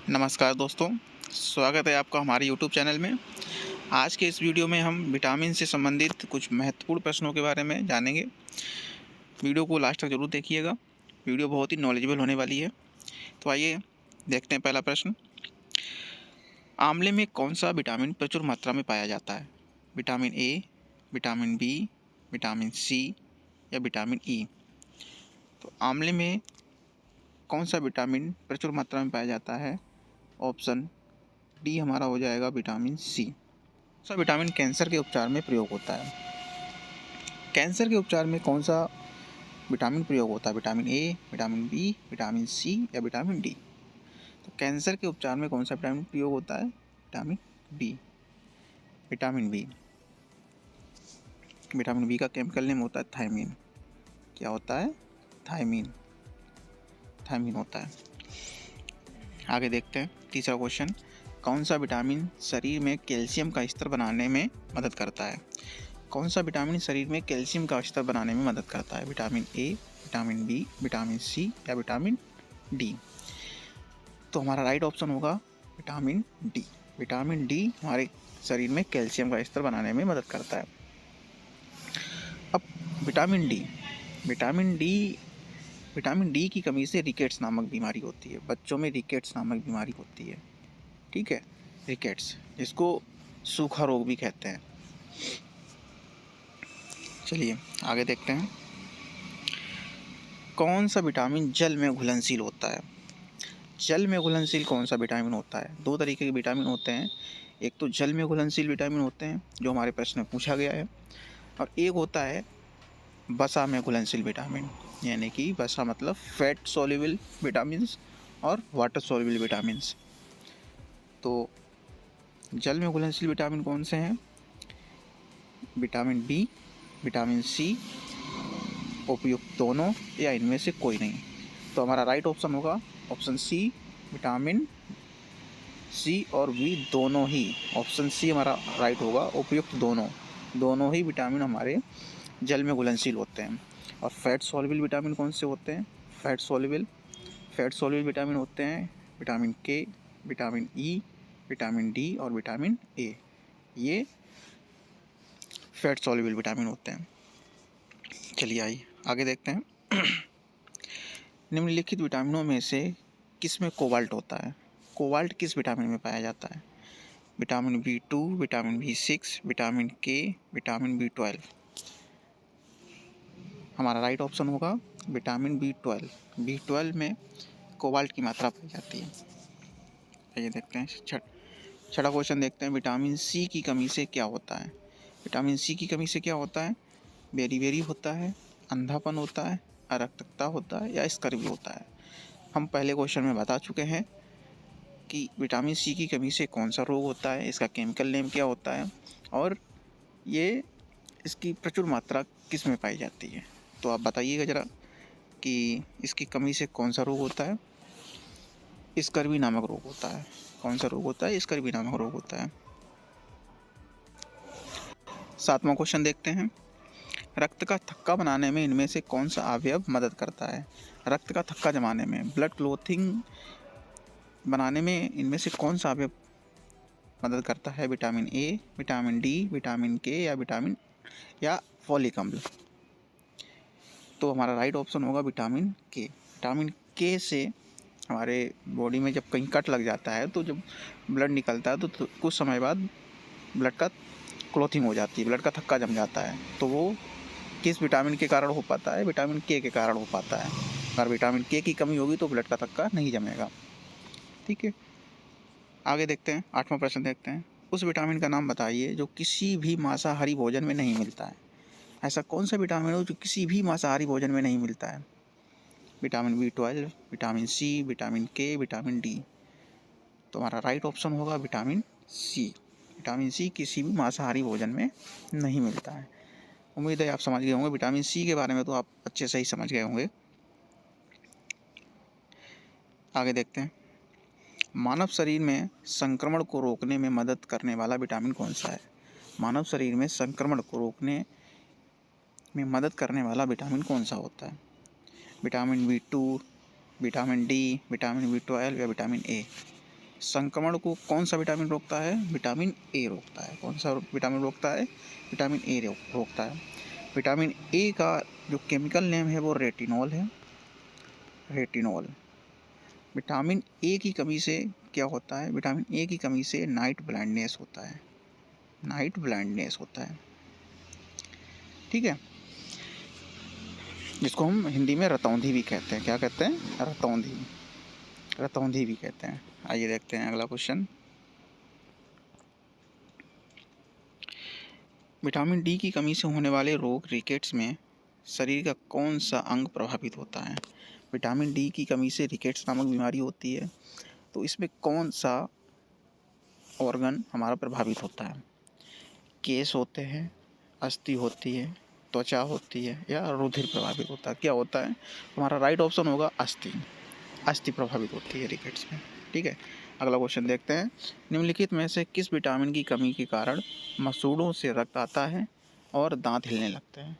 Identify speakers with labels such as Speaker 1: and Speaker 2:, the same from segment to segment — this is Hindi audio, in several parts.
Speaker 1: नमस्कार दोस्तों, स्वागत है आपका हमारे यूट्यूब चैनल में। आज के इस वीडियो में हम विटामिन से संबंधित कुछ महत्वपूर्ण प्रश्नों के बारे में जानेंगे। वीडियो को लास्ट तक ज़रूर देखिएगा, वीडियो बहुत ही नॉलेजेबल होने वाली है। तो आइए देखते हैं पहला प्रश्न। आंवले में कौन सा विटामिन प्रचुर मात्रा में पाया जाता है? Vitamin A, vitamin B, vitamin C या विटामिन ई? तो आंवले में कौन सा विटामिन प्रचुर मात्रा में पाया जाता है? ऑप्शन डी हमारा हो जाएगा विटामिन सी। कौन सा विटामिन कैंसर के उपचार में प्रयोग होता है? कैंसर के उपचार में कौन सा विटामिन प्रयोग होता है? Vitamin A, vitamin B, vitamin C या विटामिन डी? तो कैंसर के उपचार में कौन सा विटामिन प्रयोग होता है? Vitamin B. Vitamin B, vitamin B का केमिकल नेम होता है थायमीन। क्या होता है? थायमीन, थायमीन होता है। आगे देखते हैं तीसरा क्वेश्चन। कौन सा विटामिन शरीर में कैल्शियम का स्तर बनाने में मदद करता है? कौन सा विटामिन शरीर में कैल्शियम का स्तर बनाने में मदद करता है? Vitamin A, vitamin B, vitamin C या विटामिन डी? तो हमारा राइट ऑप्शन होगा विटामिन डी। विटामिन डी हमारे शरीर में कैल्शियम का स्तर बनाने में मदद करता है। अब vitamin D, vitamin D vitamin D की कमी से रिकेट्स नामक बीमारी होती है। बच्चों में रिकेट्स नामक बीमारी होती है, ठीक है, रिकेट्स, जिसको सूखा रोग भी कहते हैं। चलिए आगे देखते हैं। कौन सा विटामिन जल में घुलनशील होता है? जल में घुलनशील कौन सा विटामिन होता है? दो तरीके के विटामिन होते हैं। एक तो जल में घुलनशील विटामिन होते हैं जो हमारे प्रश्न में पूछा गया है, और एक होता है वसा में घुलनशील विटामिन, यानी कि वसा मतलब फैट सोल्यूबल विटामिन्स और वाटर सोल्यूबल विटामिन्स। तो जल में घुलनशील विटामिन कौन से हैं? विटामिन बी, विटामिन सी, उपयुक्त दोनों या इनमें से कोई नहीं? तो हमारा राइट ऑप्शन होगा ऑप्शन सी, विटामिन सी और बी दोनों ही। ऑप्शन सी हमारा राइट होगा, उपयुक्त दोनों, दोनों ही विटामिन हमारे जल में घुलनशील होते हैं। और फैट सॉल्युबल विटामिन कौन से होते हैं? फैट सॉल्युबल विटामिन होते हैं vitamin K, vitamin E, vitamin D और विटामिन ए। ये फैट सॉल्युबल विटामिन होते हैं। चलिए आइए आगे देखते हैं। निम्नलिखित विटामिनों में से किस में कोबाल्ट होता है? कोबाल्ट किस विटामिन में पाया जाता है? Vitamin B2, vitamin B6, vitamin K, vitamin B12? हमारा राइट ऑप्शन होगा विटामिन B12। B12 में कोबाल्ट की मात्रा पाई जाती है। ये देखते हैं छठा क्वेश्चन देखते हैं। विटामिन सी की कमी से क्या होता है? विटामिन सी की कमी से क्या होता है? बेरी होता है, अंधापन होता है, अरक्तता होता है या स्कर्वी होता है? हम पहले क्वेश्चन में बता चुके हैं कि विटामिन सी की कमी से कौन सा रोग होता है, इसका केमिकल नेम क्या होता है और ये इसकी प्रचुर मात्रा किस में पाई जाती है। तो आप बताइएगा ज़रा कि इसकी कमी से कौन सा रोग होता है? स्कर्वी नामक रोग होता है। कौन सा रोग होता है? स्कर्वी नामक रोग होता है। सातवां क्वेश्चन देखते हैं। रक्त का थक्का बनाने में इनमें से कौन सा अवयव मदद करता है? रक्त का थक्का जमाने में, ब्लड क्लोथिंग बनाने में इनमें से कौन सा अवयव मदद करता है? Vitamin A, vitamin D, vitamin के या फॉलिक अम्ल? तो हमारा राइट ऑप्शन होगा विटामिन के। विटामिन के से हमारे बॉडी में जब कहीं कट लग जाता है तो जब ब्लड निकलता है तो कुछ समय बाद ब्लड का क्लोथिंग हो जाती है, ब्लड का थक्का जम जाता है। तो वो किस विटामिन के कारण हो पाता है? विटामिन के कारण हो पाता है। अगर विटामिन के की कमी होगी तो ब्लड का थक्का नहीं जमेगा, ठीक है। आगे देखते हैं, आठवां प्रश्न देखते हैं। उस विटामिन का नाम बताइए जो किसी भी मांसाहारी भोजन में नहीं मिलता है। ऐसा कौन सा विटामिन हो जो किसी भी मांसाहारी भोजन में नहीं मिलता है? Vitamin B12, vitamin C, vitamin K, vitamin D? तो हमारा राइट ऑप्शन होगा विटामिन सी। विटामिन सी किसी भी मांसाहारी भोजन में नहीं मिलता है। उम्मीद है आप समझ गए होंगे। विटामिन सी के बारे में तो आप अच्छे से ही समझ गए होंगे। आगे देखते हैं। मानव शरीर में संक्रमण को रोकने में मदद करने वाला विटामिन कौन सा है? मानव शरीर में संक्रमण को रोकने में मदद करने वाला विटामिन कौन सा होता है? Vitamin B2, vitamin D, vitamin B12 या विटामिन ए? संक्रमण को कौन सा विटामिन रोकता है? विटामिन ए रोकता है। कौन सा विटामिन रोकता है? विटामिन ए रोकता है। विटामिन ए का जो केमिकल नेम है वो रेटिनॉल है। रेटिनॉल। विटामिन ए की कमी से क्या होता है? विटामिन ए की कमी से नाइट ब्लाइंडनेस होता है। नाइट ब्लाइंडनेस होता है, ठीक है, जिसको हम हिंदी में रतौंधी भी कहते हैं। क्या कहते हैं? रतौंधी। रतौंधी भी कहते हैं। आइए देखते हैं अगला क्वेश्चन। विटामिन डी की कमी से होने वाले रोग रिकेट्स में शरीर का कौन सा अंग प्रभावित होता है? विटामिन डी की कमी से रिकेट्स नामक बीमारी होती है, तो इसमें कौन सा ऑर्गन हमारा प्रभावित होता है? केस होते हैं, अस्थि होती है, त्वचा होती है, या रुधिर प्रभावित होता है? क्या होता है? हमारा राइट ऑप्शन होगा अस्थि। अस्थि प्रभावित होती है रिकेट्स में, ठीक है। अगला क्वेश्चन देखते हैं। निम्नलिखित में से किस विटामिन की कमी के कारण मसूड़ों से रक्त आता है और दांत हिलने लगते हैं?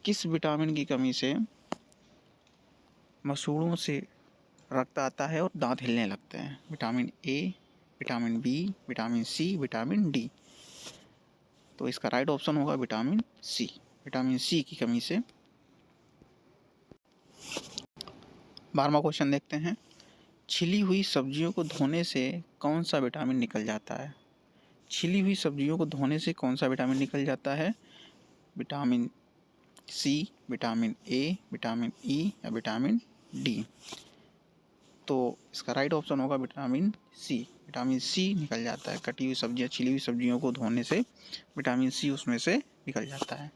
Speaker 1: किस विटामिन की कमी से मसूड़ों से रक्त आता है और दांत हिलने लगते हैं? Vitamin A, vitamin B, vitamin C, vitamin D. तो इसका राइट ऑप्शन होगा विटामिन सी। विटामिन सी की कमी से। 12वां क्वेश्चन देखते हैं। छिली हुई सब्जियों को धोने से कौन सा विटामिन निकल जाता है? छिली हुई सब्जियों को धोने से कौन सा विटामिन निकल जाता है? Vitamin C, vitamin A, vitamin E, या विटामिन डी। तो इसका राइट ऑप्शन होगा विटामिन सी। विटामिन सी निकल जाता है। कटी हुई सब्जियां, छिली हुई सब्जियों को धोने से विटामिन सी उसमें से निकल जाता है।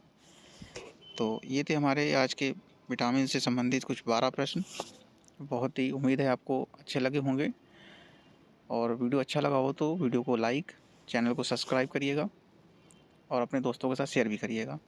Speaker 1: तो ये थे हमारे आज के विटामिन से संबंधित कुछ 12 प्रश्न। बहुत ही उम्मीद है आपको अच्छे लगे होंगे, और वीडियो अच्छा लगा हो तो वीडियो को लाइक, चैनल को सब्सक्राइब करिएगा और अपने दोस्तों के साथ शेयर भी करिएगा।